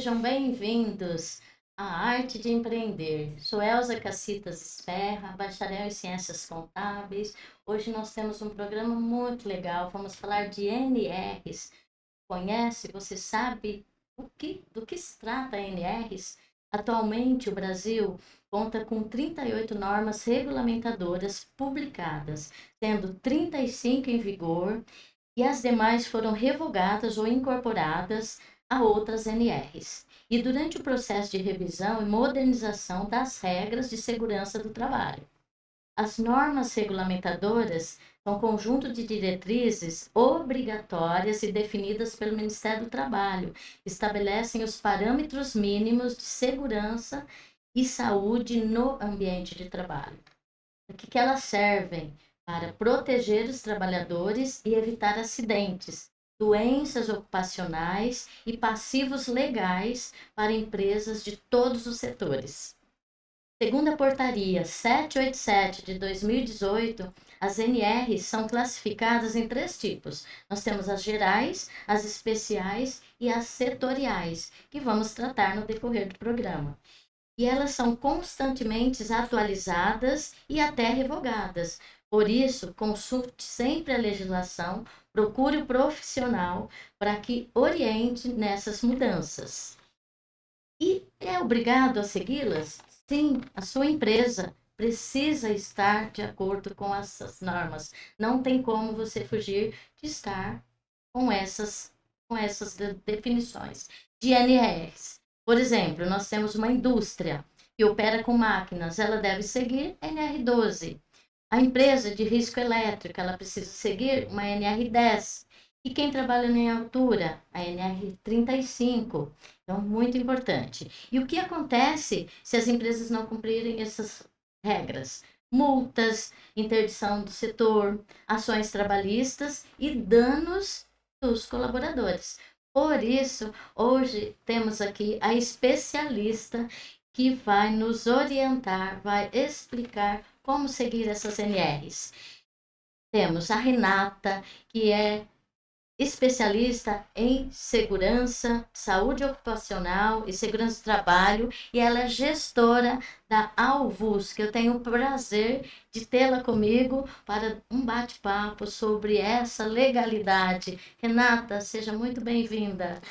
Sejam bem-vindos à Arte de Empreender. Sou Elza Cacitas Esferra, bacharel em Ciências Contábeis. Hoje nós temos um programa muito legal. Vamos falar de NRs. Conhece? Você sabe do que se trata NRs? Atualmente, o Brasil conta com 38 normas regulamentadoras publicadas, sendo 35 em vigor e as demais foram revogadas ou incorporadas a outras NRs. E durante o processo de revisão e modernização das regras de segurança do trabalho. As normas regulamentadoras são um conjunto de diretrizes obrigatórias e definidas pelo Ministério do Trabalho, estabelecem os parâmetros mínimos de segurança e saúde no ambiente de trabalho. Para que elas servem? Para proteger os trabalhadores e evitar acidentes, doenças ocupacionais e passivos legais para empresas de todos os setores. Segundo a portaria 787 de 2018, as NRs são classificadas em 3 tipos. Nós temos as gerais, as especiais e as setoriais, que vamos tratar no decorrer do programa. E elas são constantemente atualizadas e até revogadas. Por isso, consulte sempre a legislação, procure o profissional para que oriente nessas mudanças. E é obrigado a segui-las? Sim, a sua empresa precisa estar de acordo com essas normas. Não tem como você fugir de estar com essas definições de NRs. Por exemplo, nós temos uma indústria que opera com máquinas, ela deve seguir NR12. A empresa de risco elétrico, ela precisa seguir uma NR10. E quem trabalha em altura, a NR35. Então, muito importante. E o que acontece se as empresas não cumprirem essas regras? Multas, interdição do setor, ações trabalhistas e danos dos colaboradores. Por isso, hoje temos aqui a especialista que vai nos orientar, vai explicar como seguir essas NRs. Temos a Renata, que é especialista em segurança, saúde ocupacional e segurança do trabalho, e ela é gestora da Alvus, que eu tenho o prazer de tê-la comigo para um bate-papo sobre essa legalidade. Renata, seja muito bem-vinda.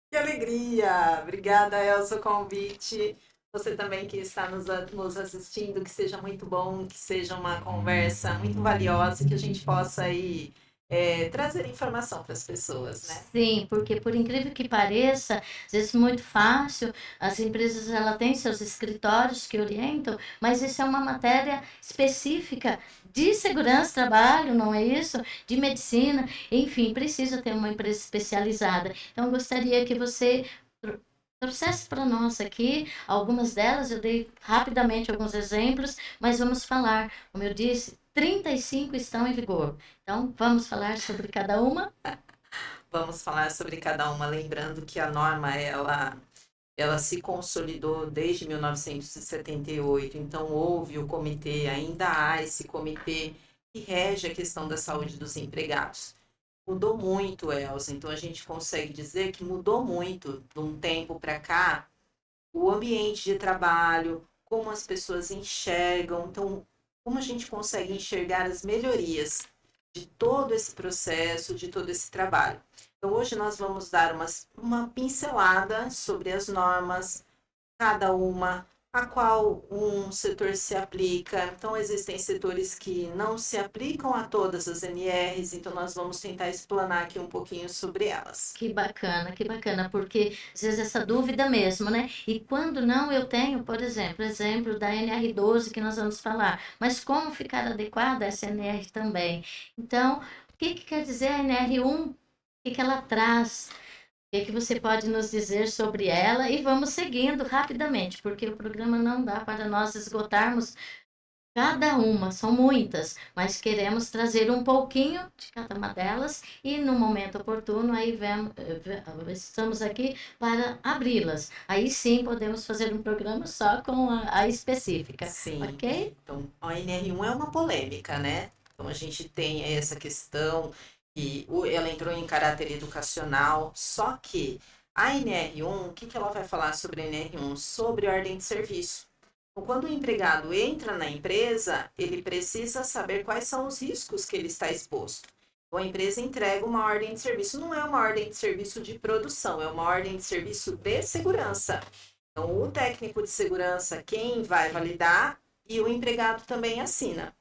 Que alegria! Obrigada, Elza, o convite. Você também que está nos assistindo, que seja muito bom, que seja uma conversa muito valiosa, que a gente possa aí trazer informação para as pessoas, né? Sim, porque por incrível que pareça, às vezes muito fácil, as empresas ela têm seus escritórios que orientam, mas isso é uma matéria específica de segurança do trabalho, não é isso? De medicina, enfim, precisa ter uma empresa especializada. Então, gostaria que você trouxesse para nós aqui algumas delas, eu dei rapidamente alguns exemplos, mas vamos falar, como eu disse, 35 estão em vigor. Então, vamos falar sobre cada uma? Vamos falar sobre cada uma, lembrando que a norma, ela se consolidou desde 1978, então houve o comitê, ainda há esse comitê que rege a questão da saúde dos empregados. Mudou muito, Elza, então a gente consegue dizer que mudou muito de um tempo para cá o ambiente de trabalho, como as pessoas enxergam, então como a gente consegue enxergar as melhorias de todo esse processo, de todo esse trabalho. Então hoje nós vamos dar uma pincelada sobre as normas, cada uma, a qual um setor se aplica. Então, existem setores que não se aplicam a todas as NRs, então nós vamos tentar explanar aqui um pouquinho sobre elas. Que bacana, porque às vezes essa dúvida mesmo, né? E quando não, eu tenho, por exemplo da NR12 que nós vamos falar, mas como ficar adequada a essa NR também? Então, o que quer dizer a NR1? O que ela traz? O que você pode nos dizer sobre ela? E vamos seguindo rapidamente, porque o programa não dá para nós esgotarmos cada uma, são muitas, mas queremos trazer um pouquinho de cada uma delas e no momento oportuno aí estamos aqui para abri-las. Aí sim podemos fazer um programa só com a específica, Sim. ok? Então, a NR1 é uma polêmica, né? Então, a gente tem essa questão que ela entrou em caráter educacional, só que A NR1, o que ela vai falar sobre a NR1? Sobre ordem de serviço. Então, quando o empregado entra na empresa, ele precisa saber quais são os riscos que ele está exposto. Então, a empresa entrega uma ordem de serviço. Não é uma ordem de serviço de produção, é uma ordem de serviço de segurança. Então, o técnico de segurança, quem vai validar, e o empregado também assina.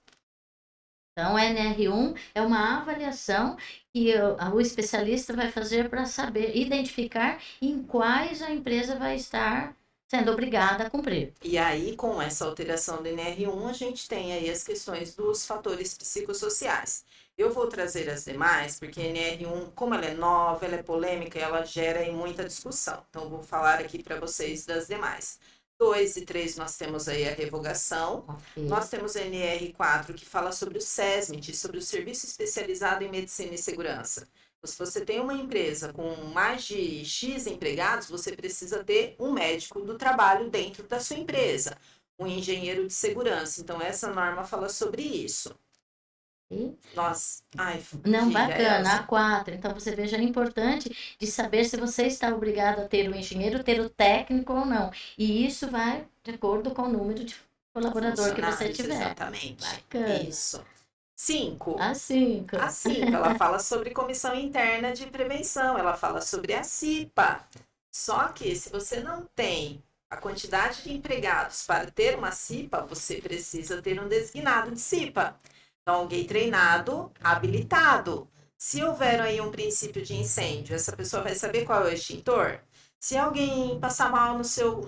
Então, o NR1 é uma avaliação que o especialista vai fazer para saber identificar em quais a empresa vai estar sendo obrigada a cumprir. E aí, com essa alteração do NR1, a gente tem aí as questões dos fatores psicossociais. Eu vou trazer as demais, porque a NR1, como ela é nova, ela é polêmica, ela gera aí muita discussão. Então, vou falar aqui para vocês das demais. 2 e 3 nós temos aí a revogação. Ok. Nós temos a NR4 que fala sobre o SESMIT, sobre o Serviço Especializado em Medicina e Segurança. Se você tem uma empresa com mais de X empregados, você precisa ter um médico do trabalho dentro da sua empresa, um engenheiro de segurança. Então, essa norma fala sobre isso. Nossa, Não, diga, bacana, Elza. A4. Então, você veja, é importante de saber se você está obrigado a ter o engenheiro, ter o técnico ou não. E isso vai de acordo com o número de colaborador que você Funcionários, tiver. exatamente. Bacana. Isso. 5. A5. A 5, ela fala sobre comissão interna de prevenção, ela fala sobre a CIPA. Só que se você não tem a quantidade de empregados para ter uma CIPA, você precisa ter um designado de CIPA. Então, alguém treinado, habilitado. Se houver aí um princípio de incêndio, essa pessoa vai saber qual é o extintor? Se alguém passar mal no seu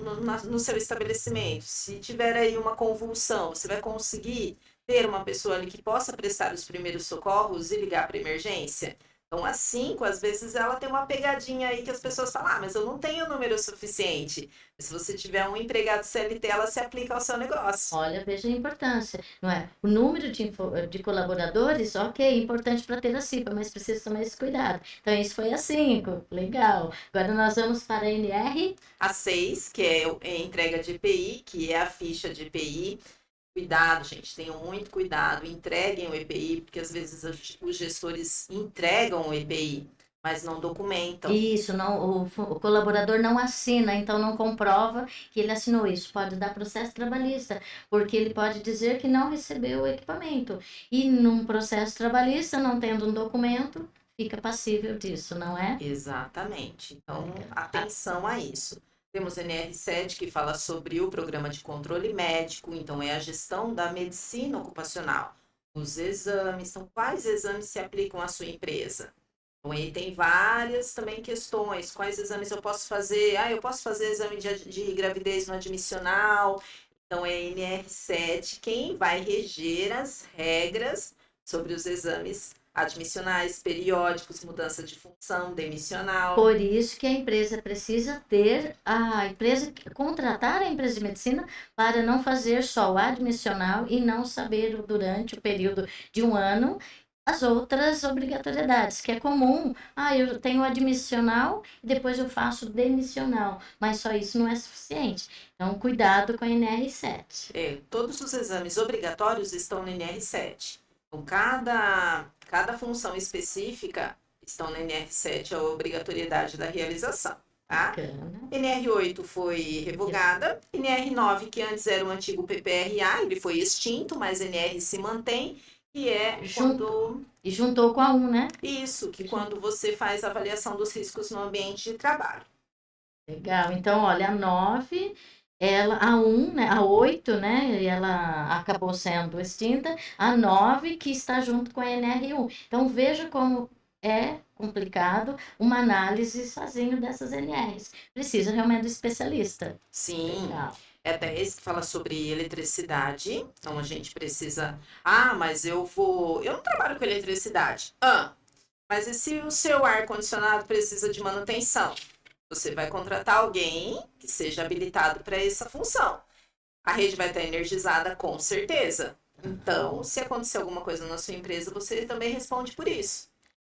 estabelecimento, se tiver aí uma convulsão, você vai conseguir ter uma pessoa ali que possa prestar os primeiros socorros e ligar para emergência? Então, a 5, às vezes, ela tem uma pegadinha aí que as pessoas falam, mas eu não tenho número suficiente. Se você tiver um empregado CLT, ela se aplica ao seu negócio. Olha, veja a importância, não é? O número de colaboradores, ok, é importante para ter a CIPA, mas precisa tomar esse cuidado. Então, isso foi a 5, legal. Agora nós vamos para a NR. A 6, que é a entrega de EPI, que é a ficha de EPI. Cuidado, gente, tenham muito cuidado, entreguem o EPI, porque às vezes os gestores entregam o EPI, mas não documentam. Isso, não, o colaborador não assina, então não comprova que ele assinou isso. Pode dar processo trabalhista, porque ele pode dizer que não recebeu o equipamento. E num processo trabalhista, não tendo um documento, fica passível disso, não é? Exatamente. Então, atenção a isso. Temos NR7, que fala sobre o programa de controle médico, então é a gestão da medicina ocupacional. Os exames, então quais exames se aplicam à sua empresa? Então, aí tem várias também questões. Quais exames eu posso fazer? Eu posso fazer exame de gravidez no admissional. Então, é NR7 quem vai reger as regras sobre os exames admissionais, periódicos, mudança de função, demissional. Por isso que a empresa precisa contratar a empresa de medicina para não fazer só o admissional e não saber durante o período de um ano as outras obrigatoriedades, que é comum. Eu tenho admissional e depois eu faço demissional, mas só isso não é suficiente. Então, cuidado com a NR7. Todos os exames obrigatórios estão no NR7. Então, cada função específica estão na NR7, a obrigatoriedade da realização. Tá? NR8 foi revogada. NR9, que antes era o antigo PPRA, ele foi extinto, mas NR se mantém. Que é quando... E juntou com a 1, né? Isso, que quando você faz a avaliação dos riscos no ambiente de trabalho. Legal. Então, olha, a 9, a 1, né? A 8, né? E ela acabou sendo extinta. A 9, que está junto com a NR1. Então, veja como é complicado uma análise sozinho dessas NRs. Precisa realmente do especialista. Sim. Legal. É até esse que fala sobre eletricidade. Então, a gente precisa... mas eu não trabalho com eletricidade. Mas e se o seu ar-condicionado precisa de manutenção? Você vai contratar alguém que seja habilitado para essa função. A rede vai estar energizada, com certeza. Então, se acontecer alguma coisa na sua empresa, você também responde por isso.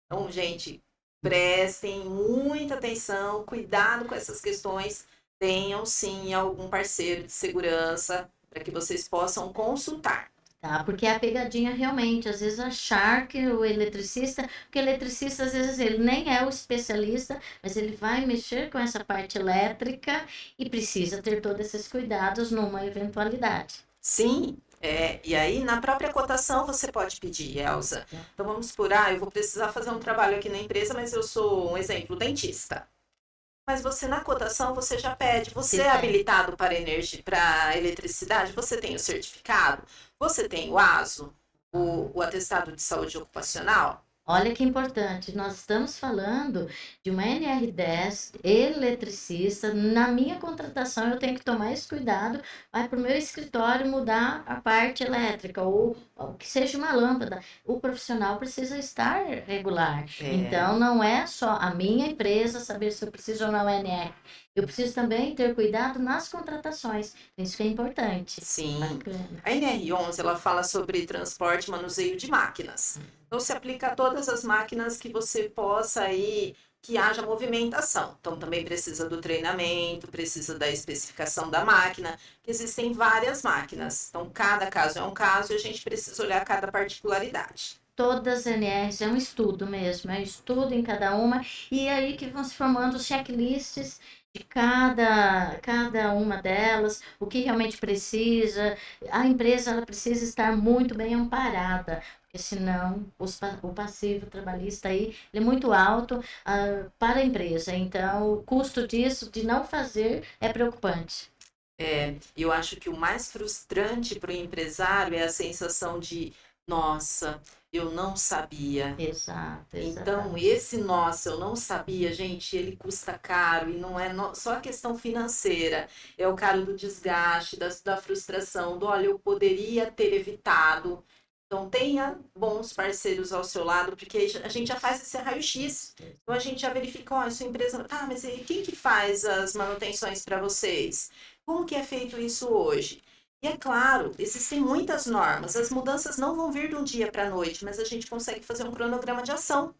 Então, gente, prestem muita atenção, cuidado com essas questões. Tenham, sim, algum parceiro de segurança para que vocês possam consultar. Tá? Porque é a pegadinha realmente, às vezes achar que o eletricista, porque o eletricista às vezes ele nem é o especialista, mas ele vai mexer com essa parte elétrica e precisa ter todos esses cuidados numa eventualidade. Sim, e aí na própria cotação você pode pedir, Elza. Então vamos por, eu vou precisar fazer um trabalho aqui na empresa, mas eu sou, um exemplo, dentista. Mas você na cotação você já pede, você é habilitado para energia, para eletricidade, você tem o certificado, você tem o ASO, o atestado de saúde ocupacional. Olha que importante, nós estamos falando de uma NR10 eletricista. Na minha contratação, eu tenho que tomar esse cuidado, vai para o meu escritório mudar a parte elétrica, ou que seja uma lâmpada. O profissional precisa estar regular. Então, não é só a minha empresa saber se eu preciso ou não NR. Eu preciso também ter cuidado nas contratações. Isso que é importante. Sim. Bacana. A NR11, ela fala sobre transporte e manuseio de máquinas. Então, se aplica a todas as máquinas que você possa aí, que haja movimentação. Então, também precisa do treinamento, precisa da especificação da máquina, que existem várias máquinas. Então, cada caso é um caso e a gente precisa olhar cada particularidade. Todas as NRs é um estudo mesmo, é um estudo em cada uma, e aí que vão se formando checklists de cada uma delas, o que realmente precisa. A empresa ela precisa estar muito bem amparada, porque senão o passivo trabalhista aí ele é muito alto para a empresa. Então, o custo disso, de não fazer, é preocupante. Eu acho que o mais frustrante para o empresário é a sensação de, nossa, eu não sabia. Exato, Então, esse nossa, eu não sabia, gente, ele custa caro e não é só a questão financeira, é o caro do desgaste, da frustração, do olha, eu poderia ter evitado. Então, tenha bons parceiros ao seu lado, porque a gente já faz esse raio-x. Então, a gente já verifica, ó, sua empresa, mas e quem que faz as manutenções para vocês? Como que é feito isso hoje? E é claro, existem muitas normas, as mudanças não vão vir de um dia para a noite, mas a gente consegue fazer um cronograma de ação.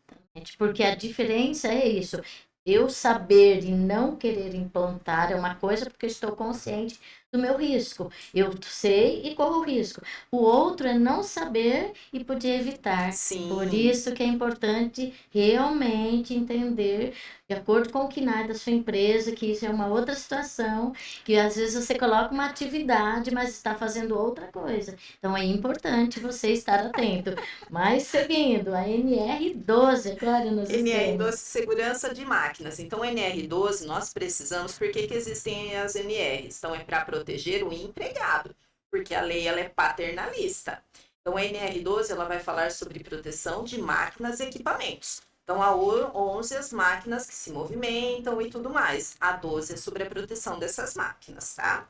Porque a diferença é isso. Eu saber e não querer implantar é uma coisa porque eu estou consciente do meu risco. Eu sei e corro risco. O outro é não saber e poder evitar. Sim. Por isso que é importante realmente entender, de acordo com o KNAI da sua empresa, que isso é uma outra situação, que às vezes você coloca uma atividade, mas está fazendo outra coisa. Então é importante você estar atento. Mas seguindo, a NR12, agora nós NR12, segurança de máquinas. Então, NR12 nós precisamos, por que existem as NRs? Então, é para proteger o empregado, porque a lei ela é paternalista. Então, a NR12 ela vai falar sobre proteção de máquinas e equipamentos. Então, a 11 as máquinas que se movimentam e tudo mais. A 12 é sobre a proteção dessas máquinas, tá?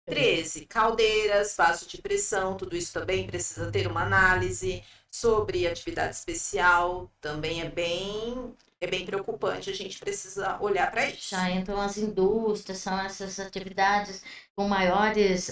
13, caldeiras, vaso de pressão, tudo isso também precisa ter uma análise. Sobre atividade especial, também é bem preocupante, a gente precisa olhar para isso. Já entram as indústrias, são essas atividades com maiores,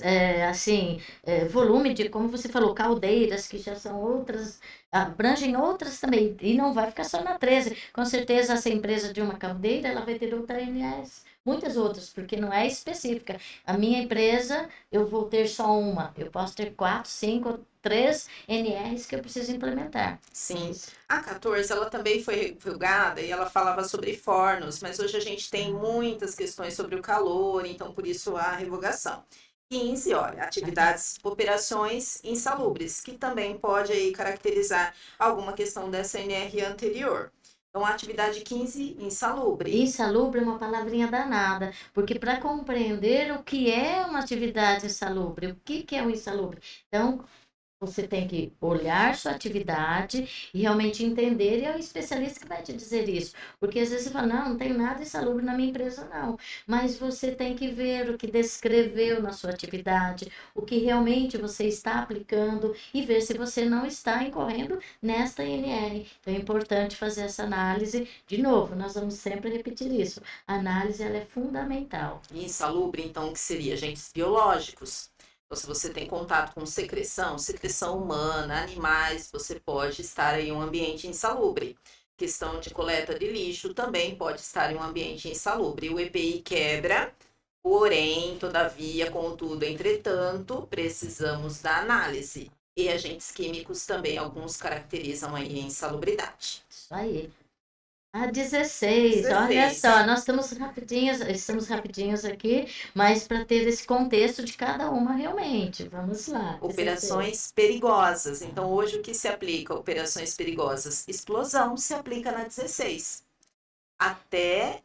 volume de, como você falou, caldeiras, que já são outras, abrangem outras também, e não vai ficar só na 13. Com certeza, essa empresa de uma caldeira, ela vai ter outra ANS, muitas outras, porque não é específica. A minha empresa, eu vou ter só uma, eu posso ter 4, 5, 3 NRs que eu preciso implementar. Sim. A 14, ela também foi divulgada e ela falava sobre fornos, mas hoje a gente tem muitas questões sobre o calor, então por isso a revogação. 15, olha, atividades, operações insalubres, que também pode aí caracterizar alguma questão dessa NR anterior. Então, a atividade 15, insalubre. Insalubre é uma palavrinha danada, porque para compreender o que é uma atividade insalubre, o que é o insalubre, então você tem que olhar sua atividade e realmente entender, e é o especialista que vai te dizer isso. Porque às vezes você fala, não tem nada insalubre na minha empresa, não. Mas você tem que ver o que descreveu na sua atividade, o que realmente você está aplicando e ver se você não está incorrendo nesta NR. Então é importante fazer essa análise. De novo, nós vamos sempre repetir isso. A análise ela é fundamental. Insalubre, então, o que seria? Agentes biológicos. Então, se você tem contato com secreção humana, animais, você pode estar em um ambiente insalubre. Questão de coleta de lixo também pode estar em um ambiente insalubre. O EPI quebra, porém, todavia, contudo, entretanto, precisamos da análise. E agentes químicos também, alguns caracterizam aí a insalubridade. Isso aí. A 16, olha 16. só, nós estamos rapidinhos aqui, mas para ter esse contexto de cada uma realmente. Vamos lá, 16. Operações perigosas. Então, hoje o que se aplica? Operações perigosas. Explosão se aplica na 16. Até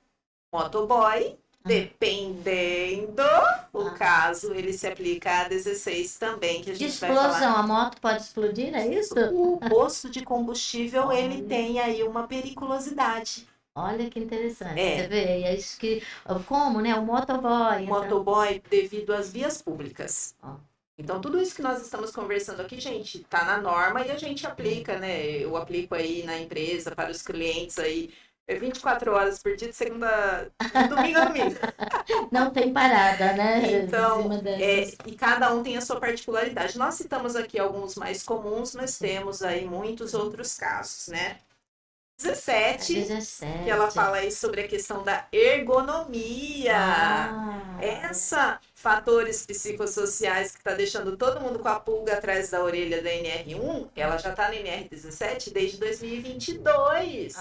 motoboy, dependendo o caso, ele se aplica a 16 também, que a De gente vai falar. explosão, a moto pode explodir, é isso? O posto de combustível, ele Olha. tem aí uma periculosidade. Olha que interessante. É. Você vê, é isso que. Como, né? O motoboy. O motoboy devido às vias públicas. Ó. Então, tudo isso que nós estamos conversando aqui, gente, tá na norma e a gente aplica, né? Eu aplico aí na empresa, para os clientes aí, 24 horas por dia, de domingo a domingo. Não tem parada, né? Então, Em cima dessas. e cada um tem a sua particularidade. Nós citamos aqui alguns mais comuns, mas temos aí muitos outros casos, né? 17, 17. que ela fala aí sobre a questão da ergonomia. Essa fatores psicossociais que está deixando todo mundo com a pulga atrás da orelha da NR1, ela já está na NR17 desde 2022.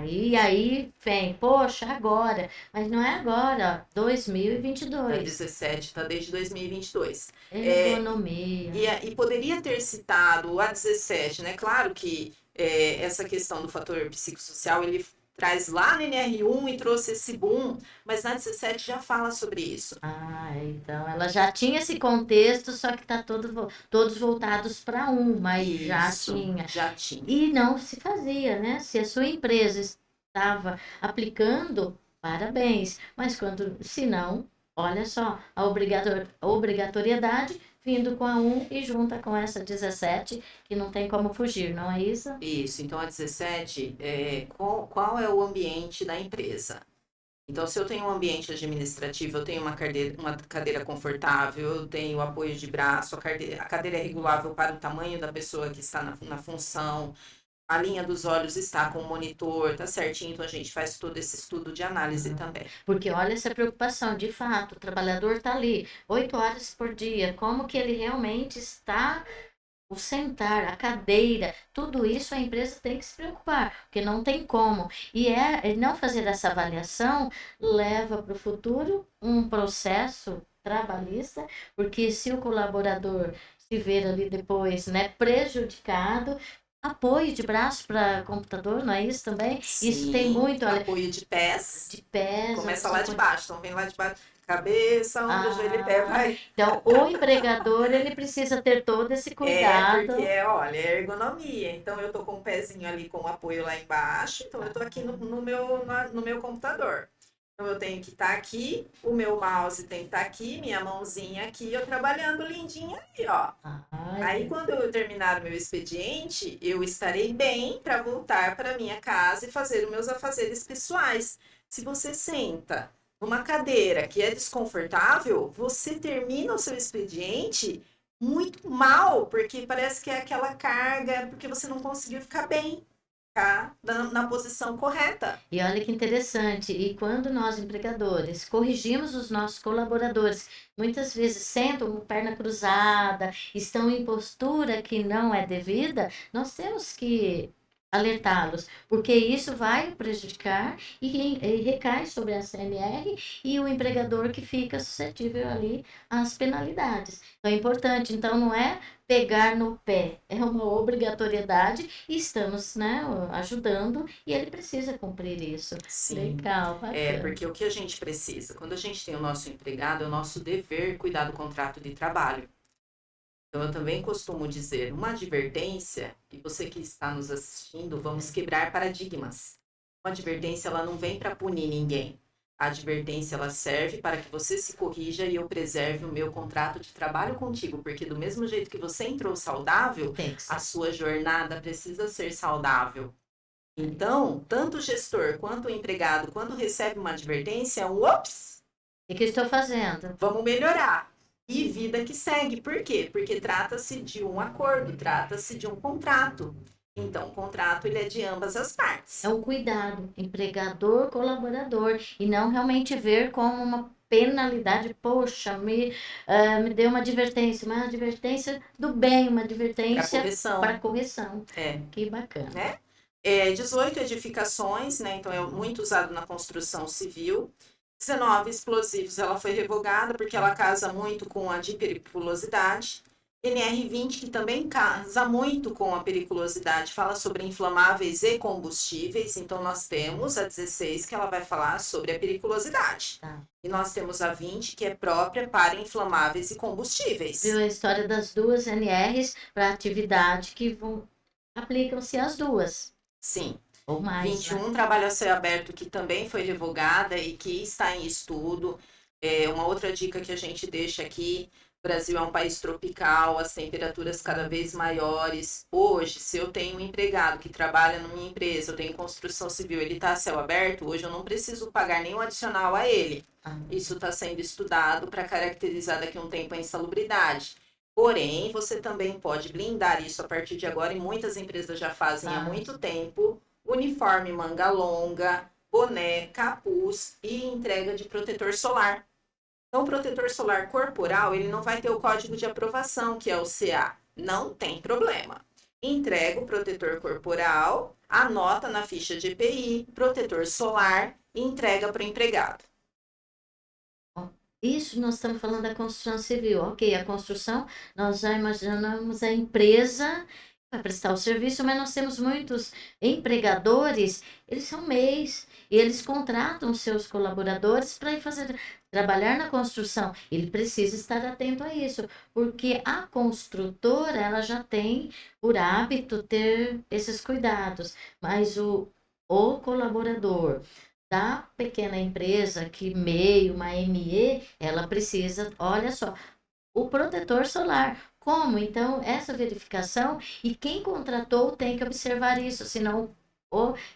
E aí vem, poxa, agora. Mas não é agora, ó, 2022. A 17 está desde 2022. Ergonomia. E poderia ter citado a 17, né? Claro que essa questão do fator psicossocial, ele traz lá no NR1 e trouxe esse boom, mas na 17 já fala sobre isso. Então ela já tinha esse contexto, só que tá todos voltados para mas Isso, já tinha. Já tinha. E não se fazia, né? Se a sua empresa estava aplicando, parabéns. Mas se não, olha só, a obrigatoriedade vindo com a 1 e junta com essa 17, que não tem como fugir, não é isso? Isso, então a 17, qual é o ambiente da empresa? Então, se eu tenho um ambiente administrativo, eu tenho uma cadeira confortável, eu tenho apoio de braço, a cadeira é regulável para o tamanho da pessoa que está na função, a linha dos olhos está com o monitor, tá certinho, então a gente faz todo esse estudo de análise também. Porque olha essa preocupação, de fato, o trabalhador está ali 8 horas por dia, como que ele realmente está, o sentar, a cadeira, tudo isso a empresa tem que se preocupar, porque não tem como. E não fazer essa avaliação leva para o futuro um processo trabalhista, porque se o colaborador se ver ali depois, né, prejudicado, apoio de braço para computador, não é isso também? Sim, isso tem muito. Olha, apoio de pés. De pés. Começa lá de baixo, então vem lá de baixo. Cabeça, ombro, joelho e pé, vai. Então, o empregador, ele precisa ter todo esse cuidado. Porque, olha, é ergonomia. Então, eu tô com o pezinho ali com o apoio lá embaixo. Então, eu tô aqui no meu computador. Então, eu tenho que estar aqui, o meu mouse tem que estar aqui, minha mãozinha aqui, eu trabalhando lindinha aí, ó. Aí, quando eu terminar o meu expediente, eu estarei bem para voltar para minha casa e fazer os meus afazeres pessoais. Se você senta numa cadeira que é desconfortável, você termina o seu expediente muito mal, porque parece que é aquela carga, porque você não conseguiu ficar bem, tá? Na posição correta. E olha que interessante, e quando nós, empregadores, corrigimos os nossos colaboradores, muitas vezes sentam com perna cruzada, estão em postura que não é devida, nós temos que alertá-los, porque isso vai prejudicar e recai sobre a CNR e o empregador que fica suscetível ali às penalidades. Então é importante, então não é pegar no pé, é uma obrigatoriedade e estamos, né, ajudando e ele precisa cumprir isso. Sim. Legal, bacana. Porque o que a gente precisa? Quando a gente tem o nosso empregado, é o nosso dever cuidar do contrato de trabalho. Então, eu também costumo dizer, uma advertência, e você que está nos assistindo, vamos quebrar paradigmas. Uma advertência, ela não vem para punir ninguém. A advertência, ela serve para que você se corrija e eu preserve o meu contrato de trabalho contigo, porque do mesmo jeito que você entrou saudável, a sua jornada precisa ser saudável. Então, tanto o gestor quanto o empregado, quando recebe uma advertência, ups! O que eu estou fazendo? Vamos melhorar. E vida que segue. Por quê? Porque trata-se de um acordo, trata-se de um contrato. Então, o contrato ele é de ambas as partes. É um cuidado, empregador, colaborador, e não realmente ver como uma penalidade, poxa, me deu uma advertência, do bem, uma advertência para correção. Que bacana. Né? 18 edificações, né? Então é muito usado na construção civil. 19 explosivos, ela foi revogada porque ela casa muito com a de periculosidade. NR20, que também casa muito com a periculosidade, fala sobre inflamáveis e combustíveis. Então, nós temos a 16, que ela vai falar sobre a periculosidade. E nós temos a 20, que é própria para inflamáveis e combustíveis. Viu a história das duas NRs para atividade que aplicam-se as duas. Sim. Ou mais, 21, trabalho a céu aberto, que também foi revogada e que está em estudo. Uma outra dica que a gente deixa aqui: o Brasil é um país tropical, as temperaturas cada vez maiores. Hoje, se eu tenho um empregado que trabalha numa empresa, eu tenho construção civil, ele está a céu aberto, hoje eu não preciso pagar nenhum adicional a ele. Isso está sendo estudado para caracterizar daqui a um tempo a insalubridade. Porém, você também pode blindar isso a partir de agora, e muitas empresas já fazem há muito tempo: uniforme manga longa, boné, capuz e entrega de protetor solar. Então, o protetor solar corporal, ele não vai ter o código de aprovação, que é o CA. Não tem problema. Entrega o protetor corporal, anota na ficha de EPI, protetor solar e entrega para o empregado. Isso nós estamos falando da construção civil. Ok, a construção, nós já imaginamos a empresa para prestar o serviço, mas nós temos muitos empregadores, eles são MEIs, e eles contratam seus colaboradores para ir trabalhar na construção. Ele precisa estar atento a isso, porque a construtora, ela já tem por hábito ter esses cuidados, mas o colaborador da pequena empresa, que MEI, uma ME, ela precisa, olha só, o protetor solar. Como? Então, essa verificação, e quem contratou tem que observar isso, senão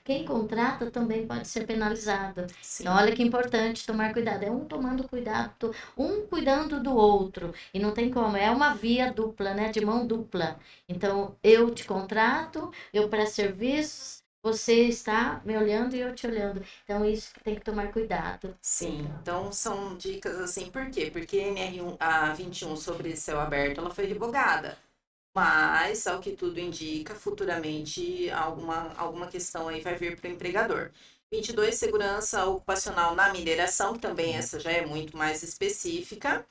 quem contrata também pode ser penalizado. Então, olha que importante tomar cuidado. É um tomando cuidado, um cuidando do outro. E não tem como, é uma via dupla, né? De mão dupla. Então, eu te contrato, eu presto serviços, você está me olhando e eu te olhando. Então, isso que tem que tomar cuidado. Sim, então são dicas assim, por quê? Porque a 21 sobre céu aberto, ela foi revogada. Mas, ao que tudo indica, futuramente alguma questão aí vai vir para o empregador. 22, segurança ocupacional na mineração, que também essa já é muito mais específica.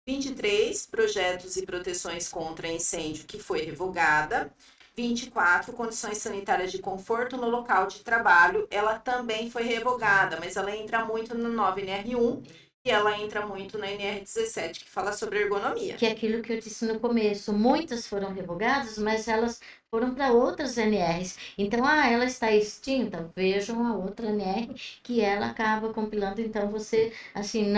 23, projetos e proteções contra incêndio, que foi revogada. 24, condições sanitárias de conforto no local de trabalho, ela também foi revogada, mas ela entra muito no 9NR1 e ela entra muito na NR17, que fala sobre ergonomia. Que é aquilo que eu disse no começo, muitas foram revogadas, mas elas foram para outras NRs. Então, ela está extinta, vejam a outra NR que ela acaba compilando. Então, você, assim,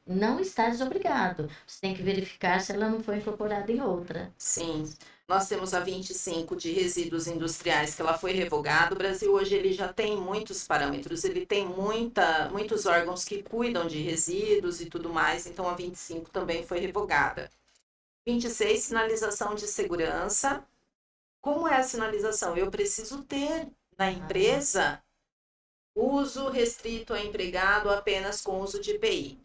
não está desobrigado. Você tem que verificar se ela não foi incorporada em outra. Sim. Nós temos a 25 de resíduos industriais, que ela foi revogada. O Brasil hoje ele já tem muitos parâmetros, ele tem muitos órgãos que cuidam de resíduos e tudo mais, então a 25 também foi revogada. 26, sinalização de segurança. Como é a sinalização? Eu preciso ter na empresa uso restrito a empregado apenas com uso de EPI.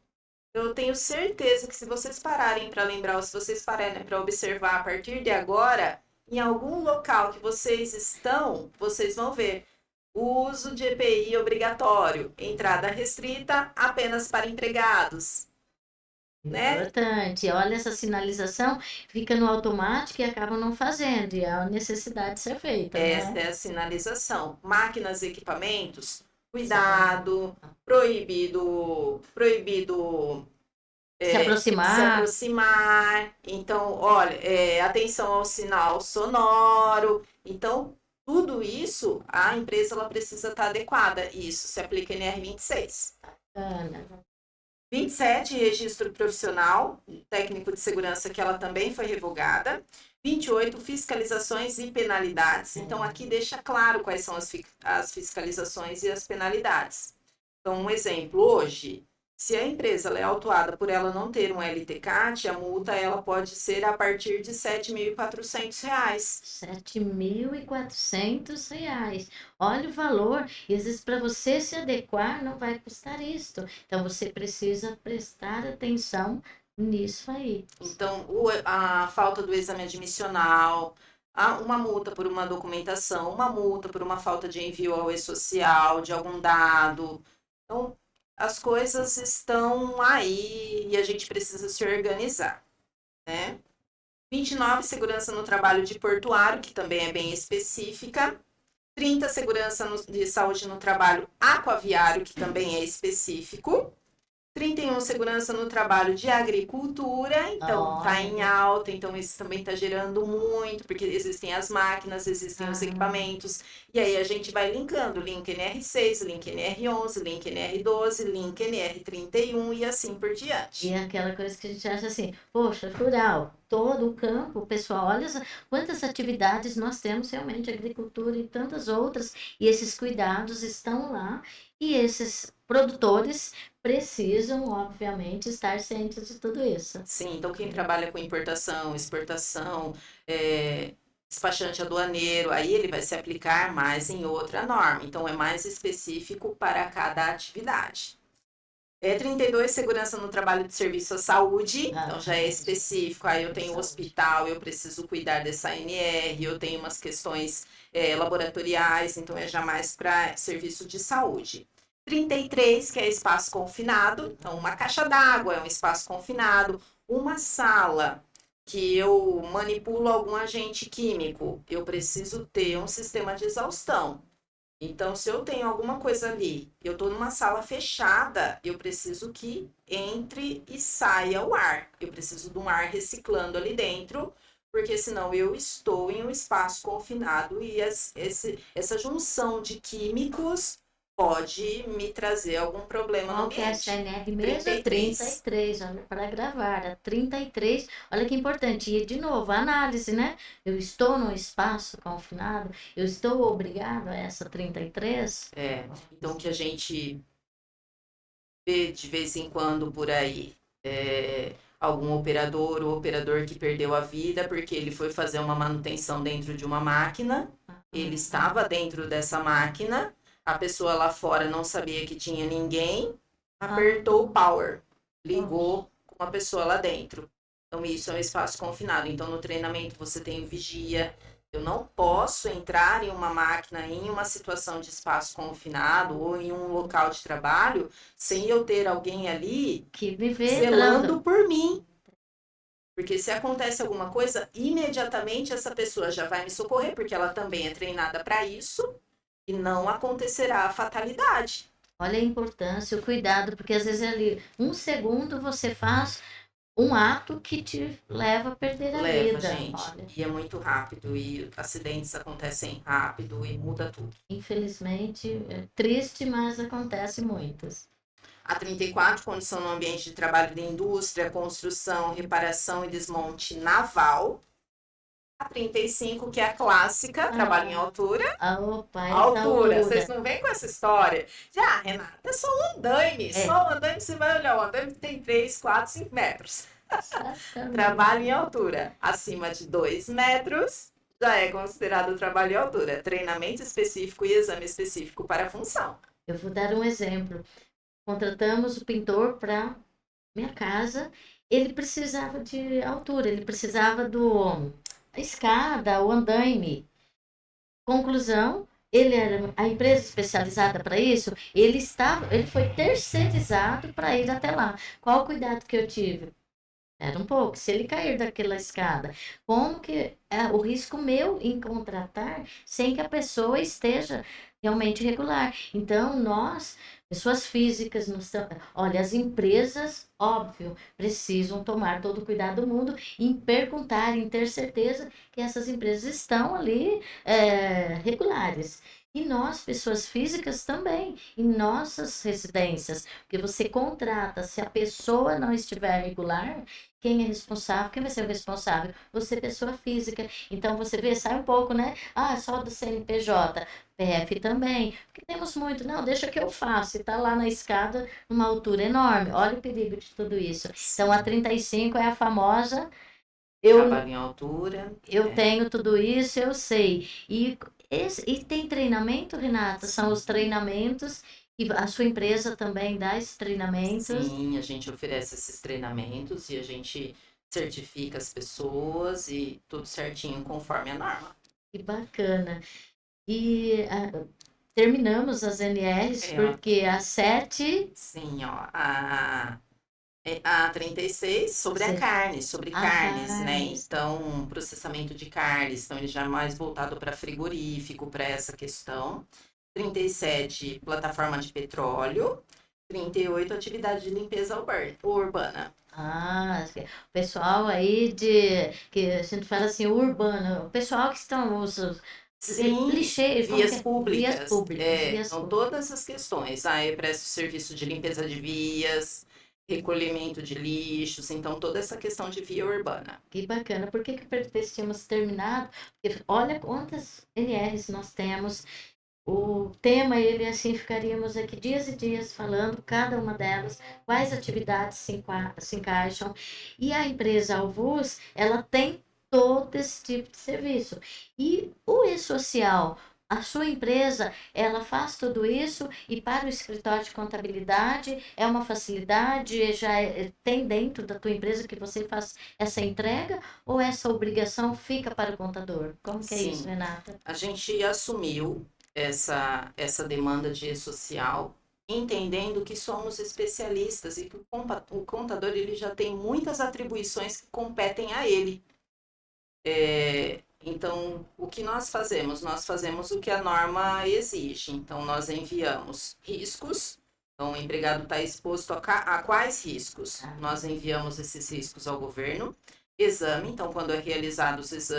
Eu tenho certeza que se vocês pararem para lembrar, ou se vocês pararem para observar a partir de agora, em algum local que vocês estão, vocês vão ver o uso de EPI obrigatório, entrada restrita apenas para empregados. Né? Importante. Olha, essa sinalização fica no automático e acaba não fazendo, e é a necessidade de ser feita. Essa é a sinalização. Máquinas e equipamentos, cuidado, proibido se aproximar. Então, olha, atenção ao sinal sonoro. Então, tudo isso, a empresa ela precisa estar adequada. Isso se aplica em NR26. 27, registro profissional, técnico de segurança, que ela também foi revogada. 28, fiscalizações e penalidades. Então, aqui deixa claro quais são as fiscalizações e as penalidades. Então, um exemplo, hoje, Se a empresa ela é autuada por ela não ter um LTCAT, a multa ela pode ser a partir de R$ 7.400. R$ 7.400. Olha o valor. E às vezes para você se adequar não vai custar isto. Então você precisa prestar atenção nisso aí. Então, a falta do exame admissional, uma multa por uma documentação, uma multa por uma falta de envio ao e-social de algum dado. Então, as coisas estão aí e a gente precisa se organizar, né? 29, segurança no trabalho de portuário, que também é bem específica. 30, segurança de saúde no trabalho aquaviário, que também é específico. 31, segurança no trabalho de agricultura, então está em alta, então isso também está gerando muito, porque existem as máquinas, existem os equipamentos, e aí a gente vai linkando, link NR6, link NR11, link NR12, link NR31 e assim por diante. E é aquela coisa que a gente acha assim, poxa, rural, todo o campo, pessoal, olha quantas atividades nós temos realmente, agricultura e tantas outras, e esses cuidados estão lá, e esses produtores precisam, obviamente, estar cientes de tudo isso. Sim, então quem trabalha com importação, exportação, despachante aduaneiro, aí ele vai se aplicar mais em outra norma, então é mais específico para cada atividade. 32, segurança no trabalho de serviço à saúde, então já é específico, aí eu tenho hospital, eu preciso cuidar dessa ANR, eu tenho umas questões laboratoriais, então é já mais para serviço de saúde. 33, que é espaço confinado, então uma caixa d'água é um espaço confinado, uma sala que eu manipulo algum agente químico, eu preciso ter um sistema de exaustão. Então, se eu tenho alguma coisa ali, eu estou numa sala fechada, eu preciso que entre e saia o ar. Eu preciso de um ar reciclando ali dentro, porque senão eu estou em um espaço confinado e essa junção de químicos pode me trazer algum problema no Qual que é a ambiente. CNR mesmo? 33, olha, para gravar, a 33, olha que importante, e de novo, a análise, né? Eu estou num espaço confinado, eu estou obrigado a essa 33? Então que a gente vê de vez em quando por aí, algum operador, o operador que perdeu a vida porque ele foi fazer uma manutenção dentro de uma máquina, ele estava dentro dessa máquina, a pessoa lá fora não sabia que tinha ninguém, apertou o power, ligou com uma pessoa lá dentro. Então, isso é um espaço confinado. Então, no treinamento, você tem o vigia. Eu não posso entrar em uma máquina, em uma situação de espaço confinado ou em um local de trabalho, sem eu ter alguém ali que viver zelando por mim. Porque se acontece alguma coisa, imediatamente essa pessoa já vai me socorrer, porque ela também é treinada para isso, e não acontecerá a fatalidade. Olha a importância, o cuidado, porque às vezes ali, um segundo você faz um ato que te leva a perder a vida. Gente. Olha. E é muito rápido, e acidentes acontecem rápido e muda tudo. Infelizmente, é triste, mas acontece muitos. A 34, condição no ambiente de trabalho de indústria, construção, reparação e desmonte naval. A 35, que é a clássica, trabalho em altura. Opa, altura. Vocês não vêm com essa história. Já, Renata, é só um andaime. Só um andaime, você vai olhar, o andaime tem 3, 4, 5 metros. Trabalho em altura. Acima de 2 metros, já é considerado trabalho em altura. Treinamento específico e exame específico para a função. Eu vou dar um exemplo. Contratamos o pintor para minha casa. Ele precisava de altura, ele precisava da escada, o andaime. Conclusão, ele era a empresa especializada para isso, ele foi terceirizado para ir até lá. Qual o cuidado que eu tive? Era um pouco. Se ele cair daquela escada, como que é o risco meu em contratar sem que a pessoa esteja realmente regular? Então, nós, pessoas físicas, olha, as empresas, óbvio, precisam tomar todo o cuidado do mundo em perguntar, em ter certeza que essas empresas estão ali regulares. E nós, pessoas físicas, também, em nossas residências, porque você contrata, se a pessoa não estiver regular, quem é responsável? Quem vai ser o responsável? Você, pessoa física. Então, você vê, sai um pouco, né? Ah, só do CNPJ, PF também, porque temos muito, não, deixa que eu faço, e tá lá na escada, numa altura enorme. Olha o perigo de tudo isso. Então, a 35 é a famosa, eu Trabalho em altura. eu tenho tudo isso, eu sei. E tem treinamento, Renata? São os treinamentos, e a sua empresa também dá esses treinamentos. Sim, a gente oferece esses treinamentos e a gente certifica as pessoas e tudo certinho conforme a norma. Que bacana. E terminamos as NRs, É, ó, porque às 7. sim, ó, a 36 sobre a carne, sobre A carnes, né? carnes. Então, processamento de carnes, então ele já é mais voltado para frigorífico, para essa questão. 37, plataforma de petróleo. 38, atividade de limpeza urbana. Ah, o pessoal aí que a gente fala assim, urbano, o pessoal que estão os Sim, lixeiros, como que vias é? Vias públicas. públicas, vias Então, públicas. todas essas questões. Ah, eu presto serviço de limpeza de vias, recolhimento de lixos, então toda essa questão de via urbana. Que bacana. Por que tínhamos terminado? Porque olha quantas NRs nós temos. O tema, ele assim, ficaríamos aqui dias e dias falando cada uma delas, quais atividades se encaixam. E a empresa Alvus, ela tem todo esse tipo de serviço. E o e-social, a sua empresa, ela faz tudo isso e para o escritório de contabilidade é uma facilidade, tem dentro da tua empresa que você faz essa entrega ou essa obrigação fica para o contador? Como que é isso, Sim, Renata? a gente assumiu essa demanda de e-social, entendendo que somos especialistas e que o contador ele já tem muitas atribuições que competem a ele. Então, o que nós fazemos? Nós fazemos o que a norma exige. Então, nós enviamos riscos. Então, o empregado está exposto a quais riscos? Nós enviamos esses riscos ao governo. Exame, então, quando é realizados os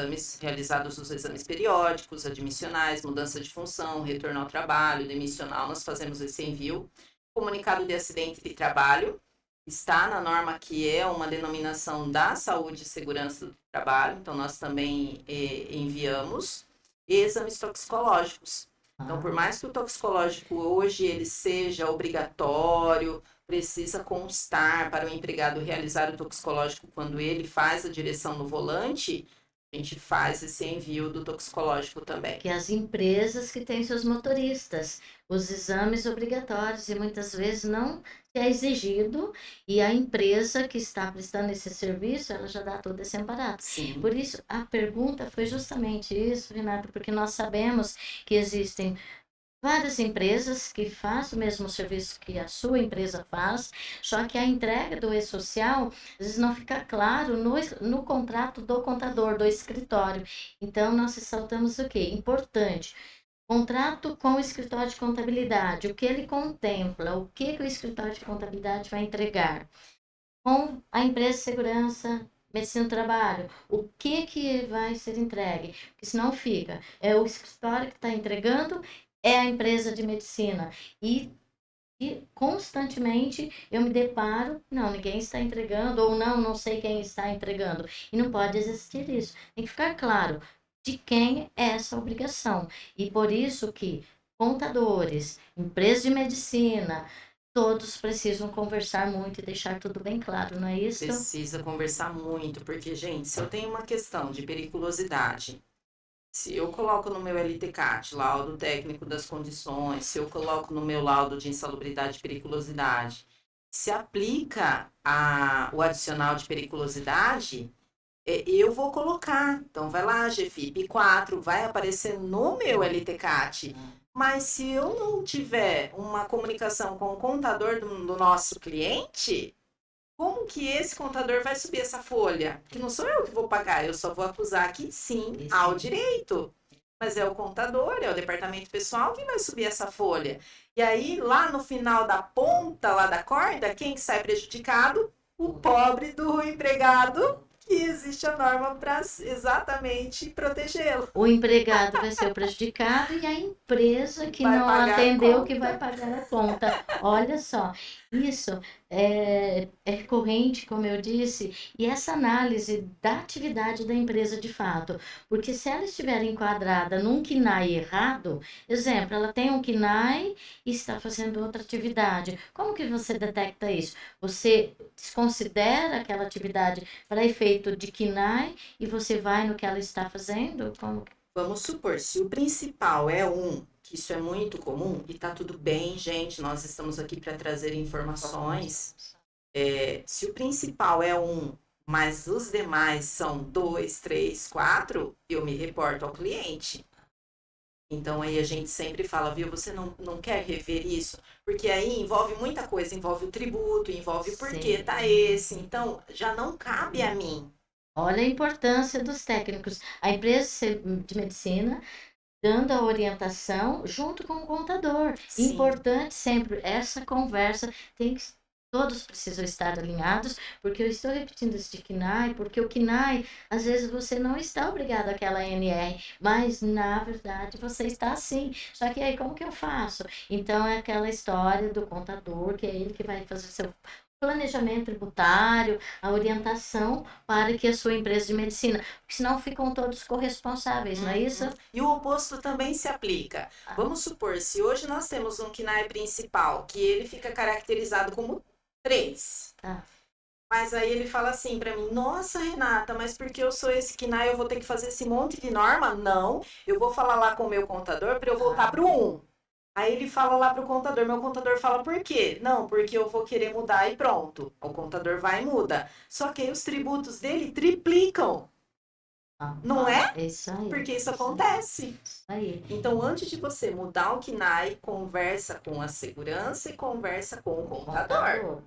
exames periódicos, admissionais, mudança de função, retorno ao trabalho, demissional, nós fazemos esse envio. Comunicado de acidente de trabalho, está na norma que é uma denominação da saúde e segurança do trabalho, então nós também enviamos exames toxicológicos. Então, por mais que o toxicológico hoje ele seja obrigatório, precisa constar para o empregado realizar o toxicológico quando ele faz a direção no volante, a gente faz esse envio do toxicológico também. Que as empresas que têm seus motoristas, os exames obrigatórios e muitas vezes não é exigido e a empresa que está prestando esse serviço, ela já dá todo esse amparo. Sim. Por isso, a pergunta foi justamente isso, Renata, porque nós sabemos que existem várias empresas que fazem o mesmo serviço que a sua empresa faz, só que a entrega do e-social, às vezes não fica claro no contrato do contador, do escritório. Então, nós ressaltamos o quê? Importante. Contrato com o escritório de contabilidade, o que ele contempla, o que o escritório de contabilidade vai entregar. Com a empresa de segurança, medicina do trabalho, o que vai ser entregue? Porque senão fica, é o escritório que está entregando, é a empresa de medicina. E constantemente eu me deparo, não, ninguém está entregando, ou não sei quem está entregando. E não pode existir isso. Tem que ficar claro de quem é essa obrigação. E por isso que contadores, empresas de medicina, todos precisam conversar muito e deixar tudo bem claro, não é isso? Precisa conversar muito, porque, gente, se eu tenho uma questão de periculosidade, se eu coloco no meu LTCAT, laudo técnico das condições, se eu coloco no meu laudo de insalubridade e periculosidade, se aplica o adicional de periculosidade, eu vou colocar. Então, vai lá, GFIP 4, vai aparecer no meu LTCAT. Mas se eu não tiver uma comunicação com o contador do nosso cliente, como que esse contador vai subir essa folha? Que não sou eu que vou pagar, eu só vou acusar que sim, ao direito. Mas é o contador, é o departamento pessoal que vai subir essa folha. E aí, lá no final da ponta, lá da corda, quem que sai prejudicado? O pobre do empregado que existe a norma para exatamente protegê-lo. O empregado vai ser o prejudicado e a empresa que Vai não pagar a atendeu que conta. vai pagar a conta. Olha só, isso é recorrente, como eu disse, e essa análise da atividade da empresa de fato, porque se ela estiver enquadrada num KNAI errado, exemplo, ela tem um KNAI e está fazendo outra atividade. Como que você detecta isso? Você desconsidera aquela atividade para efeito de KNAI e você vai no que ela está fazendo? Como Vamos supor, se o principal é um, que isso é muito comum, e tá tudo bem, gente, nós estamos aqui para trazer informações. Se o principal é um, mas os demais são 2, 3, 4, eu me reporto ao cliente. Então aí a gente sempre fala, viu, você não quer rever isso? Porque aí envolve muita coisa, envolve o tributo, envolve o porquê Sim. tá esse. Então já não cabe a mim. Olha a importância dos técnicos. A empresa de medicina dando a orientação junto com o contador. Sim. Importante sempre essa conversa tem que todos precisam estar alinhados, porque eu estou repetindo esse de KNAI, porque o KNAI, às vezes você não está obrigado àquela NR, mas na verdade você está sim. Só que aí como que eu faço? Então é aquela história do contador, que é ele que vai fazer seu planejamento tributário, a orientação para que a sua empresa de medicina, porque senão ficam todos corresponsáveis, não é isso? E o oposto também se aplica. Vamos supor, se hoje nós temos um KNAI principal, que ele fica caracterizado como 3. Tá. Mas aí ele fala assim para mim, nossa, Renata, mas porque eu sou esse KNAI, eu vou ter que fazer esse monte de norma? Não, eu vou falar lá com o meu contador para eu voltar para o 1. Aí ele fala lá pro contador, meu contador fala por quê? Não, porque eu vou querer mudar e pronto. O contador vai e muda. Só que aí os tributos dele triplicam. Não é? Isso aí. Porque isso acontece. Isso aí. Então, antes de você mudar o KNAI, conversa com a segurança e conversa com o contador.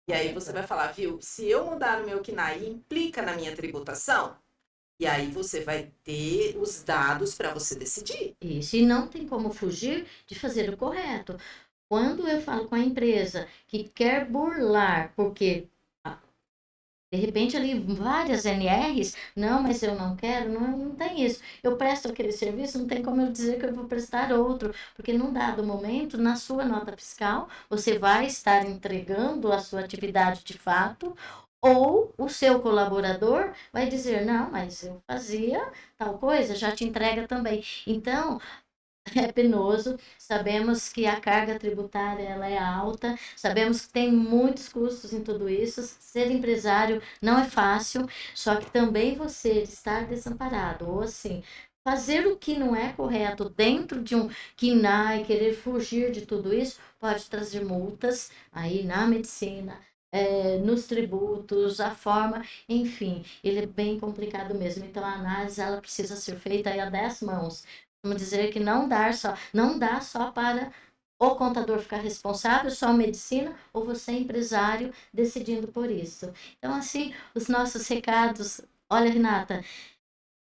E aí você vai falar, viu, se eu mudar o meu KNAI, implica na minha tributação? E aí você vai ter os dados para você decidir. Isso, e não tem como fugir de fazer o correto. Quando eu falo com a empresa que quer burlar, porque de repente ali várias NRs, não, mas eu não quero, não tem isso. Eu presto aquele serviço, não tem como eu dizer que eu vou prestar outro, porque num dado momento, na sua nota fiscal, você vai estar entregando a sua atividade de fato, ou o seu colaborador vai dizer, não, mas eu fazia tal coisa, já te entrega também. Então, é penoso, sabemos que a carga tributária ela é alta, sabemos que tem muitos custos em tudo isso. Ser empresário não é fácil, só que também você estar desamparado, ou assim, fazer o que não é correto dentro de um KNAI, querer fugir de tudo isso, pode trazer multas aí na medicina, nos tributos, a forma, enfim, ele é bem complicado mesmo. Então a análise ela precisa ser feita aí a 10 mãos. Vamos dizer que não dá só para o contador ficar responsável, só a medicina, ou você empresário decidindo por isso. Então, assim, os nossos recados. Olha, Renata,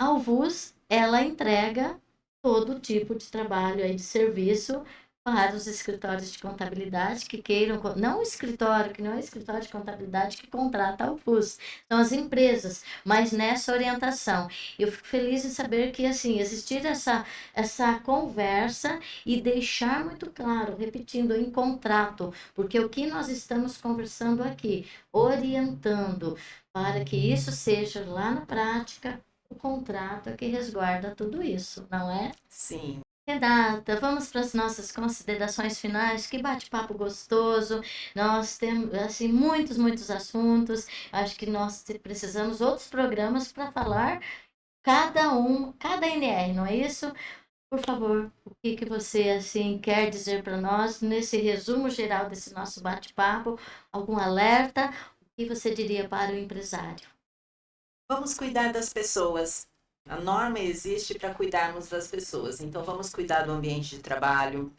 a Alvus, ela entrega todo tipo de trabalho aí de serviço para os escritórios de contabilidade que queiram, não o escritório, que não é o escritório de contabilidade que contrata a Alvus, são as empresas, mas nessa orientação. Eu fico feliz em saber que, assim, existir essa conversa e deixar muito claro, repetindo, em contrato, porque o que nós estamos conversando aqui, orientando para que isso seja lá na prática, o contrato é que resguarda tudo isso, não é? Sim. Renata, vamos para as nossas considerações finais. Que bate-papo gostoso. Nós temos assim muitos assuntos. Acho que nós precisamos outros programas para falar cada NR, não é isso? Por favor, o que que você assim quer dizer para nós nesse resumo geral desse nosso bate-papo? Algum alerta? O que você diria para o empresário? Vamos cuidar das pessoas. A norma existe para cuidarmos das pessoas. Então, vamos cuidar do ambiente de trabalho,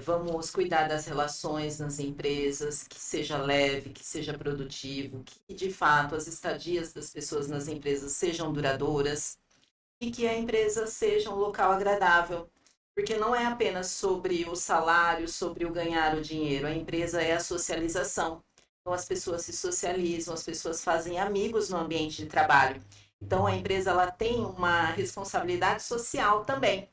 vamos cuidar das relações nas empresas, que seja leve, que seja produtivo, que de fato as estadias das pessoas nas empresas sejam duradouras e que a empresa seja um local agradável. Porque não é apenas sobre o salário, sobre o ganhar o dinheiro. A empresa é a socialização. Então, as pessoas se socializam, as pessoas fazem amigos no ambiente de trabalho. Então, a empresa ela tem uma responsabilidade social também.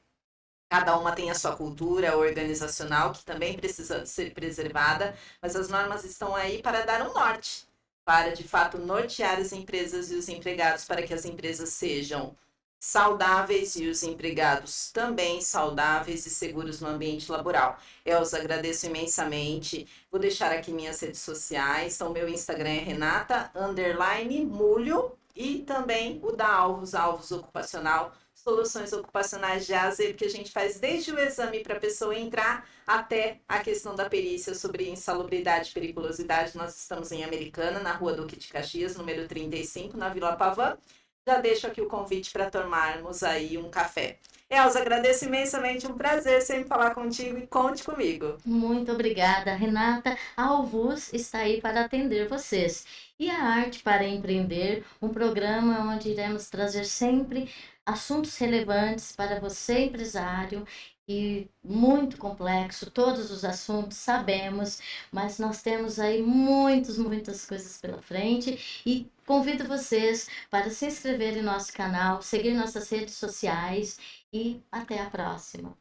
Cada uma tem a sua cultura organizacional, que também precisa ser preservada, mas as normas estão aí para dar um norte, para de fato nortear as empresas e os empregados para que as empresas sejam saudáveis e os empregados também saudáveis e seguros no ambiente laboral. Elza, agradeço imensamente. Vou deixar aqui minhas redes sociais. Então, meu Instagram é Renata_Mulho e também o da Alvos Ocupacional, soluções ocupacionais de A a Z, que a gente faz desde o exame para a pessoa entrar até a questão da perícia sobre insalubridade e periculosidade. Nós estamos em Americana, na Rua Duque de Caxias, número 35, na Vila Pavã. Já deixo aqui o convite para tomarmos aí um café. Elza, agradeço imensamente, um prazer sempre falar contigo e conte comigo. Muito obrigada, Renata. A Alvus está aí para atender vocês. E a Arte para Empreender, um programa onde iremos trazer sempre assuntos relevantes para você, empresário, e muito complexo, todos os assuntos sabemos, mas nós temos aí muitas coisas pela frente e convido vocês para se inscrever em nosso canal, seguir nossas redes sociais e até a próxima.